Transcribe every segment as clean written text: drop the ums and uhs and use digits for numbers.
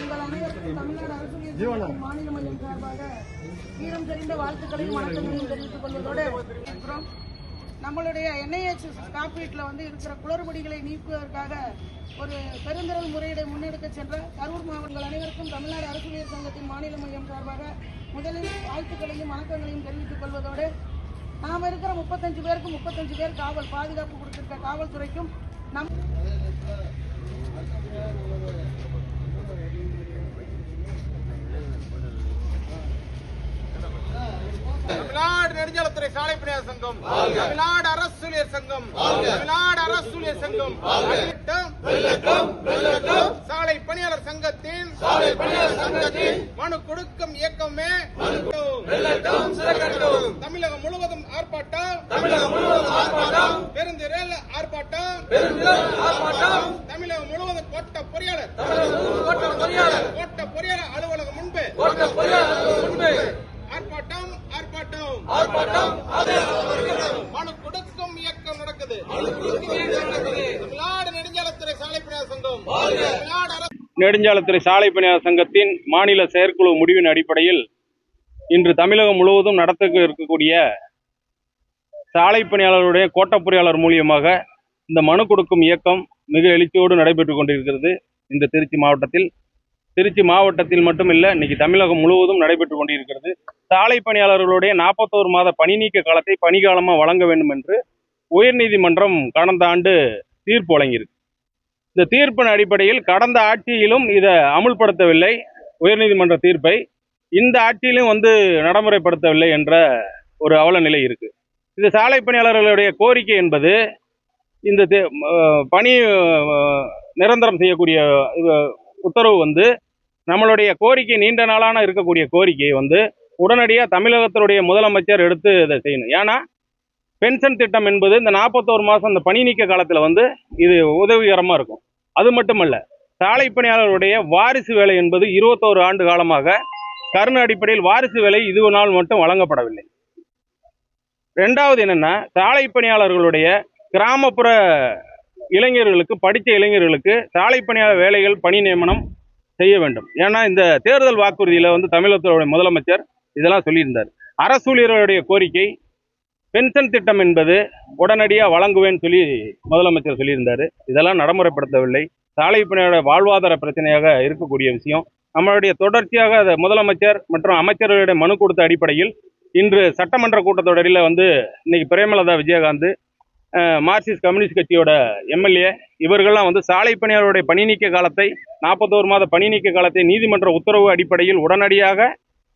உங்கள் அனைவருக்கும் தமிழ்நாடு அரசு மாநில மையம் சார்பாக வீரம் தெரிந்த வாழ்த்துக்களையும் வணக்கங்களையும் தெரிவித்துக் கொள்வதோடு நம்மளுடைய NIHS காப்பீட்டில் இருக்கிற குளறுபடிகளை நீக்குவதற்காக ஒரு பெருந்திரள் முறையீடை முன்னெடுக்க சென்ற கரூர் மாவட்டங்கள் அனைவருக்கும் தமிழ்நாடு அரசு சங்கத்தின் மாநில மையம் சார்பாக முதலில் வாழ்த்துக்களையும் வணக்கங்களையும் தெரிவித்துக் கொள்வதோடு நாம் இருக்கிற 35 பேருக்கு 35 பேர் காவல் பாதுகாப்பு கொடுத்திருக்க காவல்துறைக்கும் தமிழ்நாடு நெடுஞ்சாலைத்துறை சாலை பணியாளர் சங்கம், தமிழ்நாடு அரசு ஊழியர் சங்கம், தமிழ்நாடு அரசு ஊழியர் சங்கம், சாலை பணியாளர் சங்கத்தின் மனு கொடுக்கும் இயக்கமே தமிழகம் முழுவதும் ஆர்ப்பாட்டம், பெருந்திரள் ஆர்ப்பாட்டம், தமிழகம் முழுவதும் கோட்ட பொறியாளர் அலுவலகம் முன்பு ஆர்ப்பாட்டம் மனு கொடுக்கும் இயக்கம் நடக்குது. தமிழ்நாடு நெடுஞ்சாலைத்துறை சாலை பணியாளர் சங்கம், நெடுஞ்சாலைத்துறை சாலை பணியாளர் சங்கத்தின் மாநில செயற்குழு முடிவின் அடிப்படையில் இன்று தமிழகம் முழுவதும் நடத்த இருக்கக்கூடிய சாலை பணியாளருடைய கோட்ட பொறியாளர் மூலியமாக இந்த மனு கொடுக்கும் இயக்கம் மிக எழுச்சியோடு நடைபெற்றுக் கொண்டிருக்கிறது. இந்த திருச்சி மாவட்டத்தில் மட்டுமில்லை, இன்னைக்கு தமிழகம் முழுவதும் நடைபெற்றுக் கொண்டிருக்கிறது. சாலை பணியாளர்களுடைய 41 மாத பணி நீக்க காலத்தை பணிக்காலமாக வழங்க வேண்டும் என்று உயர்நீதிமன்றம் கடந்த ஆண்டு தீர்ப்பு வழங்கியிருக்கு. இந்த தீர்ப்பின் அடிப்படையில் கடந்த ஆட்சியிலும் இதை அமுல்படுத்தவில்லை. உயர்நீதிமன்ற தீர்ப்பை இந்த ஆட்சியிலும் நடைமுறைப்படுத்தவில்லை என்ற ஒரு அவல நிலை இருக்கு. இது சாலை பணியாளர்களுடைய கோரிக்கை என்பது இந்த பணி நிரந்தரம் செய்யக்கூடிய உத்தரவு நம்மளுடைய கோரிக்கை நீண்ட நாளான இருக்கக்கூடிய கோரிக்கையை உடனடியாக தமிழகத்தினுடைய முதலமைச்சர் எடுத்து இதை செய்யணும். ஏன்னா பென்ஷன் திட்டம் என்பது இந்த 41 மாதம் இந்த பணி நீக்க காலத்தில் இது உதவிகரமாக இருக்கும். அது மட்டுமல்ல, சாலை பணியாளர்களுடைய வாரிசு வேலை என்பது 21 ஆண்டு காலமாக கருணை அடிப்படையில் வாரிசு வேலை இது நாள் மட்டும் வழங்கப்படவில்லை. ரெண்டாவது என்னன்னா, சாலை பணியாளர்களுடைய கிராமப்புற இளைஞர்களுக்கு, படித்த இளைஞர்களுக்கு சாலை பணியாளர் வேலைகள் பணி நியமனம் செய்ய வேண்டும். ஏன்னா இந்த தேர்தல் வாக்குறுதியில் தமிழகத்தினுடைய முதலமைச்சர் இதெல்லாம் சொல்லியிருந்தார். அரசு ஊழியர்களுடைய கோரிக்கை பென்ஷன் திட்டம் என்பது உடனடியாக வழங்குவேன்னு சொல்லி முதலமைச்சர் சொல்லியிருந்தார். இதெல்லாம் நடைமுறைப்படுத்தவில்லை. சாலை பணியாளர் வாழ்வாதார பிரச்சனையாக இருக்கக்கூடிய விஷயம். நம்மளுடைய தொடர்ச்சியாக முதலமைச்சர் மற்றும் அமைச்சர்களுடைய மனு கொடுத்த அடிப்படையில் இன்று சட்டமன்ற கூட்டத்தொடரில் இன்னைக்கு பிரேமலதா விஜயகாந்த், மார்க்சிஸ்ட் கம்யூனிஸ்ட் கட்சியோட MLA இவர்கள்லாம் சாலை பணியாளருடைய பணி நீக்க காலத்தை 41 மாத பணி நீக்க காலத்தை நீதிமன்ற உத்தரவு அடிப்படையில் உடனடியாக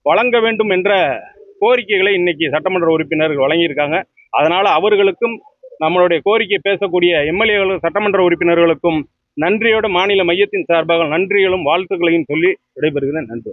வழங்க வேண்டும் என்ற கோரிக்கைகளை இன்னைக்கு சட்டமன்ற உறுப்பினர்கள் வழங்கியிருக்காங்க. அதனால அவர்களுக்கும் நம்மளுடைய கோரிக்கை பேசக்கூடிய MLAக்கள் சட்டமன்ற உறுப்பினர்களுக்கும் நன்றியோடு மாநில மையத்தின் சார்பாக நன்றிகளும் வாழ்த்துக்களையும் சொல்லி விடைபெறுகிறேன். நன்றி.